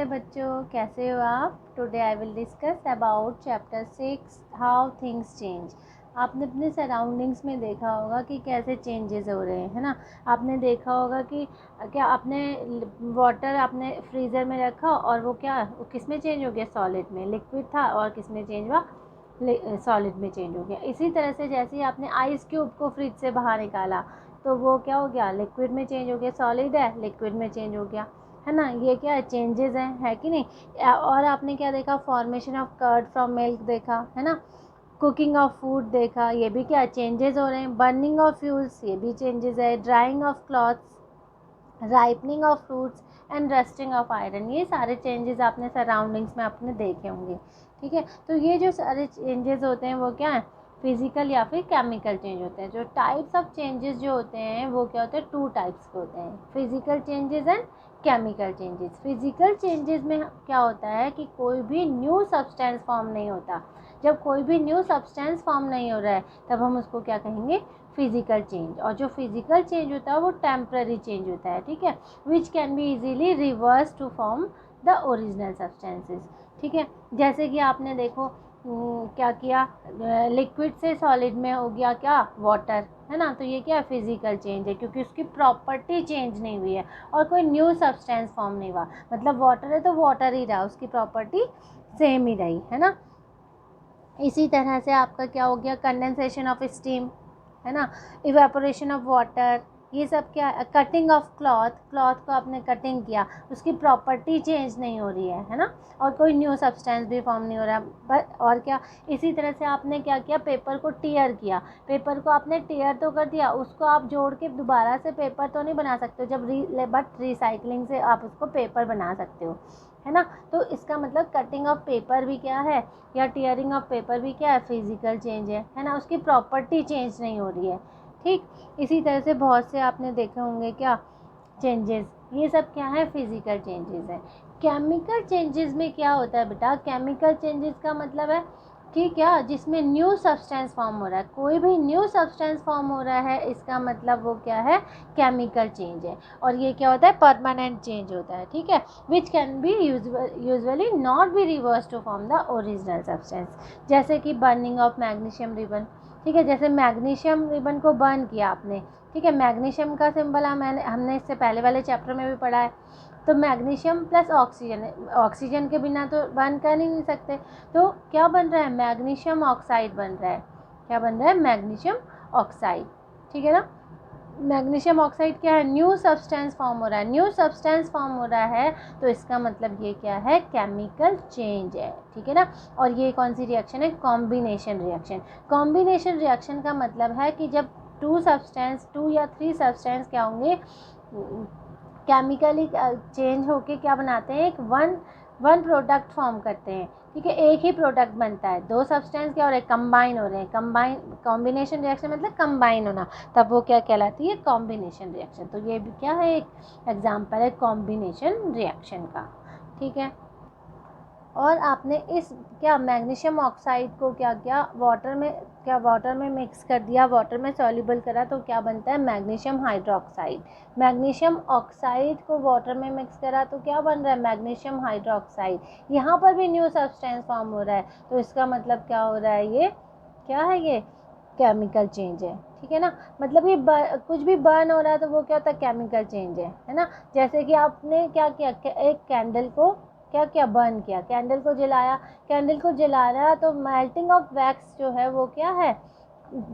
प्यारे बच्चों, कैसे हो आप। Today I will discuss about chapter 6 how things change. आपने अपने सराउंडिंग्स में देखा होगा कि कैसे चेंजेस हो रहे हैं, है ना। आपने देखा होगा कि क्या आपने वाटर आपने फ्रीज़र में रखा और वो किस में चेंज हो गया, सॉलिड में। लिक्विड था और किस में चेंज हुआ, सॉलिड में चेंज हो गया। इसी तरह से जैसे ही आपने आइस क्यूब को फ्रिज से बाहर निकाला तो वो क्या हो गया, लिक्विड में चेंज हो गया। सॉलिड है, लिक्विड में चेंज हो गया, है ना। ये क्या है, चेंजेस हैं, है कि नहीं। और आपने क्या देखा, formation of curd from milk देखा, है ना। कुकिंग ऑफ फूड देखा, ये भी क्या चेंजेस हो रहे हैं। बर्निंग ऑफ फ्यूल्स, ये भी चेंजेस है। Drying of clothes, ripening of fruits and rusting of iron, ये सारे चेंजेस आपने सराउंडिंग्स में आपने देखे होंगे। ठीक है, तो ये जो सारे चेंजेस होते हैं वो क्या है, फिजिकल या फिर केमिकल चेंज होते हैं। जो टाइप्स ऑफ चेंजेस जो होते हैं वो क्या होते हैं, 2 टाइप्स के होते हैं, physical changes and chemical changes. Physical changes में क्या होता है कि कोई भी न्यू सब्सटेंस फॉर्म नहीं होता। जब कोई भी न्यू सब्सटेंस फॉर्म नहीं हो रहा है तब हम उसको क्या कहेंगे, फिजिकल चेंज। और जो फिजिकल चेंज होता है वो टेम्पररी चेंज होता है, ठीक है, which can be easily reverse to form the original substances. ठीक है, जैसे कि आपने देखो क्या किया, लिक्विड से सॉलिड में हो गया क्या, वाटर, है ना। तो ये क्या फिजिकल चेंज है, क्योंकि उसकी प्रॉपर्टी चेंज नहीं हुई है और कोई न्यू सब्सटेंस फॉर्म नहीं हुआ। मतलब वाटर है तो वाटर ही रहा, उसकी प्रॉपर्टी सेम ही रही, है ना। इसी तरह से आपका क्या हो गया, कंडेंसेशन ऑफ स्टीम, है ना, इवेपोरेशन ऑफ वाटर, ये सब क्या है। कटिंग ऑफ क्लॉथ, क्लॉथ को आपने कटिंग किया, उसकी प्रॉपर्टी चेंज नहीं हो रही है ना, और कोई न्यू सब्सटेंस भी फॉर्म नहीं हो रहा है। और क्या, इसी तरह से आपने क्या किया, पेपर को टीयर किया, पेपर को आपने टीयर तो कर दिया, उसको आप जोड़ के दोबारा से पेपर तो नहीं बना सकते बट रिसाइकलिंग से आप उसको पेपर बना सकते हो, है ना। तो इसका मतलब कटिंग ऑफ पेपर भी क्या है, या टीयरिंग ऑफ पेपर भी क्या है, फिजिकल चेंज है ना, उसकी प्रॉपर्टी चेंज नहीं हो रही है। ठीक, इसी तरह से बहुत से आपने देखे होंगे क्या चेंजेस, ये सब क्या है, फिजिकल चेंजेस है। केमिकल चेंजेस में क्या होता है बेटा, केमिकल चेंजेस का मतलब है कि क्या, जिसमें न्यू सब्सटेंस फॉर्म हो रहा है। कोई भी न्यू सब्सटेंस फॉर्म हो रहा है, इसका मतलब वो क्या है, केमिकल चेंज है। और ये क्या होता है, परमानेंट चेंज होता है, ठीक है, which can be usually not be reverse to form the original substance. जैसे कि बर्निंग ऑफ मैग्नीशियम रिबन, ठीक है, जैसे मैग्नीशियम रिबन को बर्न किया आपने, ठीक है, मैग्नीशियम का सिंबल हमने इससे पहले वाले चैप्टर में भी पढ़ा है। तो मैग्नीशियम प्लस ऑक्सीजन, ऑक्सीजन के बिना तो बर्न कर ही नहीं सकते। तो क्या बन रहा है, मैग्नीशियम ऑक्साइड बन रहा है। क्या बन रहा है, मैग्नीशियम ऑक्साइड, ठीक है ना। मैग्नीशियम ऑक्साइड क्या है, न्यू सब्सटेंस फॉर्म हो रहा है। न्यू सब्सटेंस फॉर्म हो रहा है तो इसका मतलब ये क्या है, केमिकल चेंज है, ठीक है ना। और ये कौन सी रिएक्शन है, कॉम्बिनेशन रिएक्शन। कॉम्बिनेशन रिएक्शन का मतलब है कि जब 2 या 3 सब्सटेंस क्या होंगे, केमिकली चेंज होके क्या बनाते हैं, एक वन प्रोडक्ट फॉर्म करते हैं, ठीक है, एक ही प्रोडक्ट बनता है। 2 सब्सटेंस क्या हो रहे हैं, कंबाइन हो रहे हैं। कॉम्बिनेशन रिएक्शन मतलब कंबाइन होना, तब वो क्या कहलाती है, कॉम्बिनेशन रिएक्शन। तो ये भी क्या है, एक एग्जांपल है कॉम्बिनेशन रिएक्शन का, ठीक है। और आपने इस क्या मैग्नीशियम ऑक्साइड को क्या किया, वाटर में मिक्स कर दिया, वाटर में सॉल्युबल करा, तो क्या बनता है, मैग्नीशियम हाइड्रोक्साइड। मैग्नीशियम ऑक्साइड को वाटर में मिक्स करा तो क्या बन रहा है, मैग्नीशियम हाइड्रोक्साइड। यहाँ पर भी न्यू सब्सटेंस फॉर्म हो रहा है, तो इसका मतलब क्या हो रहा है, ये क्या है, ये केमिकल चेंज है, ठीक है ना। मतलब ये कुछ भी बर्न हो रहा है तो वो क्या होता है, केमिकल चेंज है ना। जैसे कि आपने क्या किया, एक कैंडल को क्या किया, बर्न किया, कैंडल को जलाया, कैंडल को जलाया तो मेल्टिंग ऑफ वैक्स जो है वो क्या है,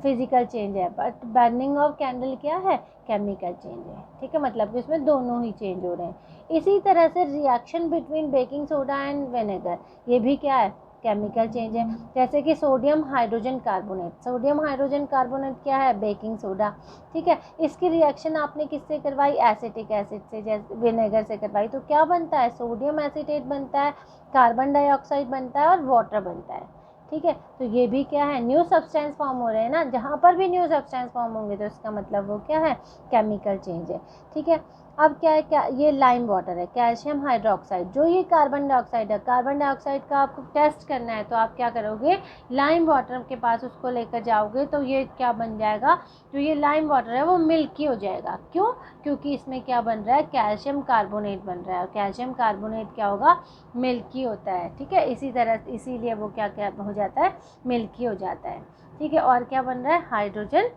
फिजिकल चेंज है, बट बर्निंग ऑफ कैंडल क्या है, केमिकल चेंज है, ठीक है। मतलब कि इसमें दोनों ही चेंज हो रहे हैं। इसी तरह से reaction between baking soda and vinegar, ये भी क्या है, केमिकल चेंज है। जैसे कि सोडियम हाइड्रोजन कार्बोनेट क्या है, बेकिंग सोडा, ठीक है। इसकी रिएक्शन आपने किससे करवाई, एसिटिक एसिड से, जैसे विनेगर से करवाई, तो क्या बनता है, सोडियम एसीटेट बनता है, कार्बन डाइऑक्साइड बनता है और वाटर बनता है, ठीक है। तो ये भी क्या है, न्यू सब्सटेंस फॉर्म हो रहे हैं ना। जहाँ पर भी न्यू सब्सटेंस फॉर्म होंगे तो इसका मतलब वो क्या है, केमिकल चेंज है। ठीक है, अब क्या है, क्या ये लाइम वाटर है, कैल्शियम हाइड्रोक्साइड, जो ये कार्बन डाइऑक्साइड है, कार्बन डाइऑक्साइड का आपको टेस्ट करना है तो आप क्या करोगे, लाइम वाटर के पास उसको लेकर जाओगे तो ये क्या बन जाएगा, जो ये लाइम वाटर है वो मिल्की हो जाएगा। क्यों, क्योंकि इसमें क्या बन रहा है, कैल्शियम कार्बोनेट बन रहा है, और कैल्शियम कार्बोनेट क्या होगा, मिल्की होता है। ठीक है, इसी तरह इसीलिए वो क्या क्या हो जाता है, मिल्की हो जाता है। ठीक है, और क्या बन रहा है, हाइड्रोजन,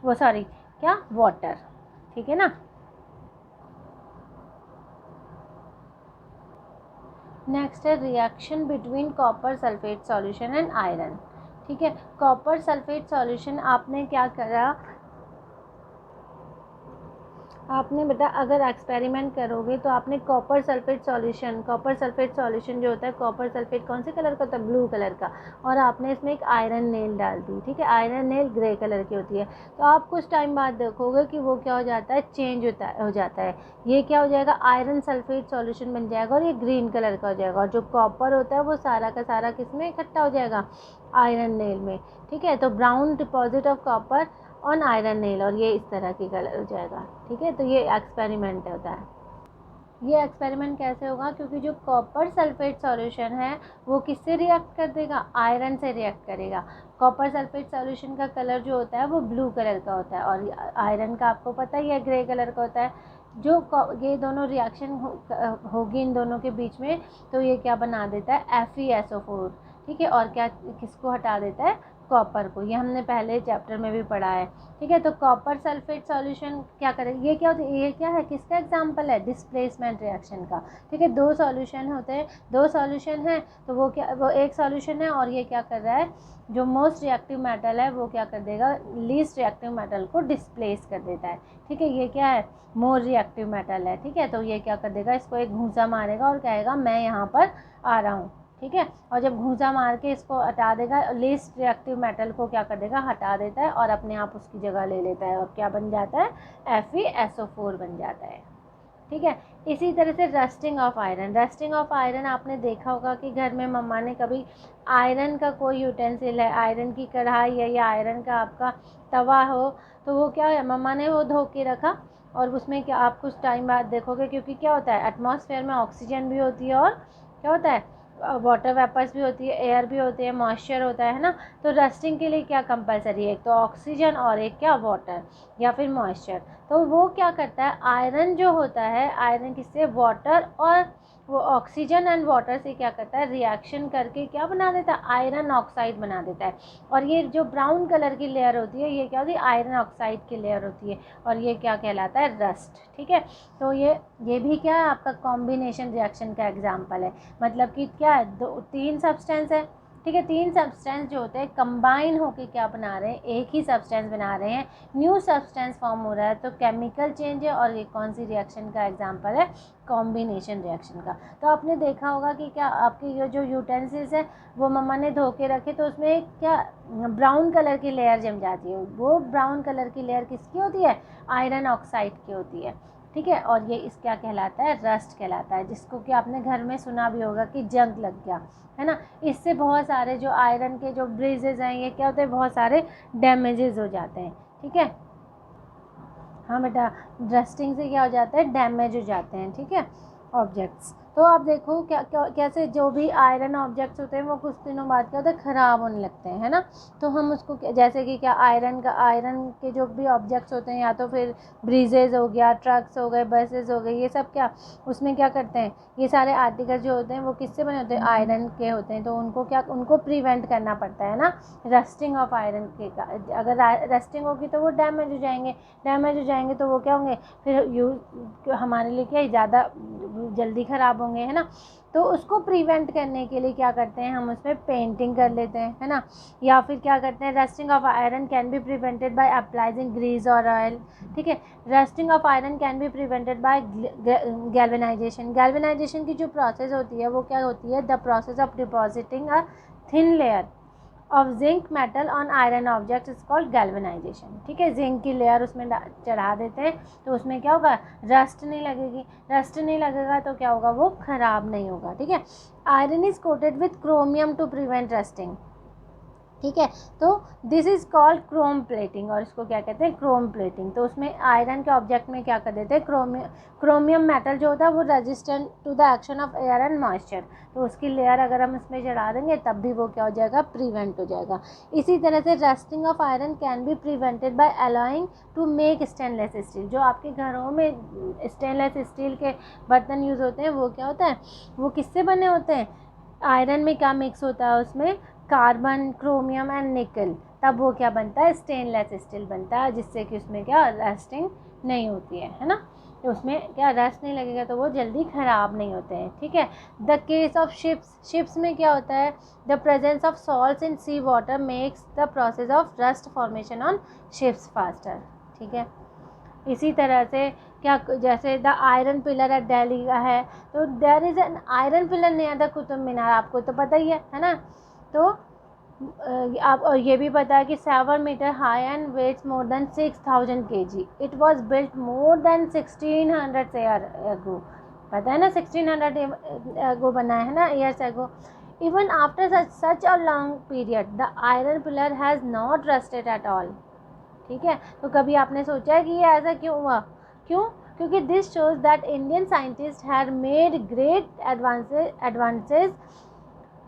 वो सॉरी क्या, वाटर। ठीक है ना। नेक्स्ट है reaction between copper sulphate solution and iron. ठीक है, कॉपर सल्फेट सॉल्यूशन आपने क्या करा, आपने बेटा अगर एक्सपेरिमेंट करोगे तो आपने कॉपर सल्फेट सॉल्यूशन जो होता है, कॉपर सल्फेट कौन से कलर का होता है, ब्लू कलर का, और आपने इसमें एक आयरन नेल डाल दी। ठीक है, आयरन नेल ग्रे कलर की होती है। तो आप कुछ टाइम बाद देखोगे कि वो क्या हो जाता है, चेंज हो जाता है। ये क्या हो जाएगा, आयरन सल्फेट सॉल्यूशन बन जाएगा और ये ग्रीन कलर का हो जाएगा, और जो कॉपर होता है वो सारा का सारा किस में इकट्ठा हो जाएगा, आयरन नेल में। ठीक है, तो brown deposit of copper on iron nail, और ये इस तरह की कलर हो जाएगा। ठीक है, तो ये एक्सपेरिमेंट होता है। ये एक्सपेरिमेंट कैसे होगा, क्योंकि जो कॉपर सल्फेट सॉल्यूशन है वो किससे रिएक्ट कर देगा, आयरन से रिएक्ट करेगा। कॉपर सल्फेट सॉल्यूशन का कलर जो होता है वो ब्लू कलर का होता है, और आयरन का आपको पता ही है ग्रे कलर का होता है। जो ये दोनों रिएक्शन होगी इन दोनों के बीच में, तो ये क्या बना देता है, FeSO4। ठीक है, और क्या किसको हटा देता है, कॉपर को। ये हमने पहले चैप्टर में भी पढ़ा है। ठीक है, तो कॉपर सल्फेट सॉल्यूशन क्या करेगा, ये क्या होता है, ये क्या है, किसका एग्जांपल है, डिस्प्लेसमेंट रिएक्शन का। ठीक है, दो सॉल्यूशन होते हैं, दो सॉल्यूशन है तो वो क्या, वो एक सॉल्यूशन है और ये क्या कर रहा है, जो मोस्ट रिएक्टिव मेटल है वो क्या कर देगा, लीस्ट रिएक्टिव मेटल को डिस्प्लेस कर देता है। ठीक है, ये क्या है, मोर रिएक्टिव मेटल है। ठीक है, तो ये क्या कर देगा, इसको एक घूंसा मारेगा और कहेगा मैं यहाँ पर आ रहा हूँ। ठीक है, और जब घूंसा मार के इसको हटा देगा, लीस्ट रिएक्टिव मेटल को क्या कर देगा, हटा देता है और अपने आप उसकी जगह ले लेता है, और क्या बन जाता है, FeSO4 बन जाता है। ठीक है, इसी तरह से रस्टिंग ऑफ आयरन आपने देखा होगा कि घर में मम्मा ने कभी आयरन का कोई यूटेंसिल है, आयरन की कढ़ाई है या आयरन का आपका तवा हो, तो वो क्या है, मम्मा ने वो धो के रखा, और उसमें क्या आप कुछ टाइम बाद देखोगे, क्योंकि क्या होता है, एटमॉस्फेयर में ऑक्सीजन भी होती है और क्या होता है, वाटर वेपर्स भी होती है, एयर भी होती है, मॉइस्चर होता है ना। तो रस्टिंग के लिए क्या कंपलसरी है, एक तो ऑक्सीजन और एक क्या, वाटर या फिर मॉइस्चर। तो वो क्या करता है, आयरन जो होता है, आयरन किससे, वाटर और वो ऑक्सीजन एंड वाटर से क्या करता है, रिएक्शन करके क्या बना देता है, आयरन ऑक्साइड बना देता है। और ये जो ब्राउन कलर की लेयर होती है, ये क्या होती है, आयरन ऑक्साइड की लेयर होती है, और ये क्या कहलाता है, रस्ट। ठीक है, तो ये भी क्या है, आपका कॉम्बिनेशन रिएक्शन का एग्जाम्पल है। मतलब कि क्या है, तीन सब्सटेंस है। ठीक है, तीन सब्सटेंस जो होते हैं कंबाइन होके क्या बना रहे हैं, एक ही सब्सटेंस बना रहे हैं, न्यू सब्सटेंस फॉर्म हो रहा है, तो केमिकल चेंज है। और ये कौन सी रिएक्शन का एग्जांपल है, कॉम्बिनेशन रिएक्शन का। तो आपने देखा होगा कि क्या आपके ये जो यूटेंसिल्स है वो मम्मा ने धो के रखे, तो उसमें क्या ब्राउन कलर की लेयर जम जाती है, वो ब्राउन कलर की लेयर किसकी होती है, आयरन ऑक्साइड की होती है। ठीक है, और ये इस क्या कहलाता है, रस्ट कहलाता है, जिसको कि आपने घर में सुना भी होगा कि जंग लग गया है ना। इससे बहुत सारे जो आयरन के जो ब्रेजेस हैं, ये क्या होते हैं, बहुत सारे डैमेजेस हो जाते हैं। ठीक है, हाँ बेटा, रस्टिंग से क्या हो जाता है, डैमेज हो जाते हैं। ठीक है, ऑब्जेक्ट्स। तो आप देखो कैसे जो भी आयरन ऑब्जेक्ट्स होते हैं वो कुछ दिनों बाद क्या होता है, ख़राब होने लगते हैं, है ना। तो हम उसको जैसे कि क्या, आयरन के जो भी ऑब्जेक्ट्स होते हैं, या तो फिर ब्रीजेज हो गया, ट्रक्स हो गए, बसेस हो गए, ये सब क्या, उसमें क्या करते हैं, ये सारे आर्टिकल जो होते हैं वो किससे बने होते हैं, आयरन के होते हैं। तो उनको प्रिवेंट करना पड़ता है ना, रस्टिंग ऑफ आयरन के। अगर रस्टिंग होगी तो वो डैमेज हो जाएंगे, तो वो क्या होंगे, फिर हमारे लिए क्या ज़्यादा जल्दी ख़राब होंगे, है ना। तो उसको प्रिवेंट करने के लिए क्या करते हैं, हम उसमें पेंटिंग कर लेते हैं, है ना। या फिर क्या करते हैं, rusting of iron can be prevented by applying grease और ऑयल। ठीक है, rusting of iron can be prevented by galvanization की जो प्रोसेस होती है वो क्या होती है, the process of depositing a thin layer of zinc metal on iron object is called galvanization. ठीक है, जिंक की लेयर उसमें चढ़ा देते हैं, तो उसमें क्या होगा, रस्ट नहीं लगेगा तो क्या होगा, वो ख़राब नहीं होगा। ठीक है, iron is coated with chromium to prevent rusting. ठीक है। तो this is called chrome plating, और इसको क्या कहते हैं, क्रोम प्लेटिंग। तो उसमें आयरन के ऑब्जेक्ट में क्या कर देते हैं, क्रोमियम मेटल जो होता है वो resistant to the action of air and moisture, तो उसकी लेयर अगर हम इसमें चढ़ा देंगे तब भी वो क्या हो जाएगा, प्रिवेंट हो जाएगा। इसी तरह से rusting of iron can be prevented by allowing to make stainless steel. जो आपके घरों में स्टेनलेस स्टील के बर्तन यूज़ होते हैं वो क्या होता है, वो किससे बने होते हैं, आयरन में क्या मिक्स होता है, उसमें कार्बन, क्रोमियम एंड निकल, तब वो क्या बनता है, स्टेनलेस स्टील बनता है, जिससे कि उसमें क्या रस्टिंग नहीं होती है ना, तो उसमें क्या रस्ट नहीं लगेगा तो वो जल्दी ख़राब नहीं होते हैं। ठीक है। द केस ऑफ शिप्स में क्या होता है, the presence of salts in sea water makes the process of rust formation on ships faster. ठीक है। इसी तरह से क्या, जैसे the iron pillar at Delhi का है, तो there is an iron pillar near the Qutub Minar, आपको तो पता ही है ना। तो आप, और ये भी पता है कि 7 metre high and weights more than 6000 kg। It was built more than 1600 year ago, पता है ना, 1600 एगो बना है ना, years ago. Even after such a long period the iron pillar has not rusted at all. ठीक है। तो कभी आपने सोचा है कि ये ऐसा क्यों हुआ, क्यों, क्योंकि this shows that Indian scientist had made great advances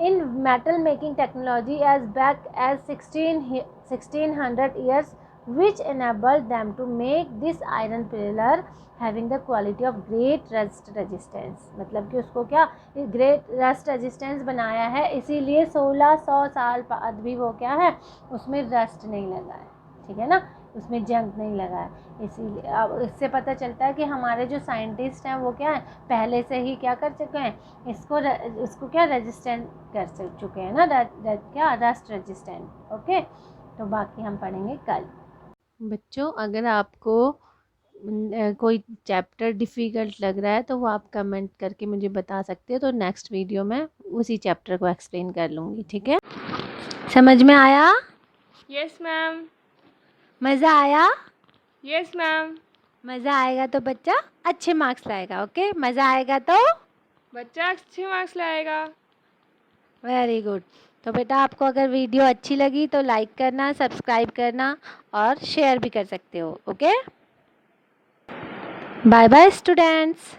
in metal making technology as back as 1600 years, which enabled them to make this iron pillar having the quality of great rust resistance। मतलब कि उसको क्या great rust resistance बनाया है, इसीलिए 1600 साल बाद भी वो क्या है, उसमें रस्ट नहीं लगा है। ठीक है ना, उसमें जंग नहीं लगा है। इसीलिए अब इससे पता चलता है कि हमारे जो साइंटिस्ट हैं वो क्या है, पहले से ही क्या कर चुके हैं, इसको क्या रेजिस्टेंट कर चुके हैं ना, क्या रस्ट रेजिस्टेंट। ओके, तो बाकी हम पढ़ेंगे कल। बच्चों, अगर आपको कोई चैप्टर डिफ़िकल्ट लग रहा है तो वो आप कमेंट करके मुझे बता सकते हो, तो नेक्स्ट वीडियो में उसी चैप्टर को एक्सप्लेन कर लूँगी। ठीक है, समझ में आया? Yes ma'am. मज़ा आया? Yes ma'am. मज़ा आएगा तो बच्चा अच्छे मार्क्स लाएगा। ओके, मज़ा आएगा तो बच्चा अच्छे मार्क्स लाएगा। Very good. तो बेटा, आपको अगर वीडियो अच्छी लगी तो लाइक करना, सब्सक्राइब करना और शेयर भी कर सकते हो। Okay, bye bye students.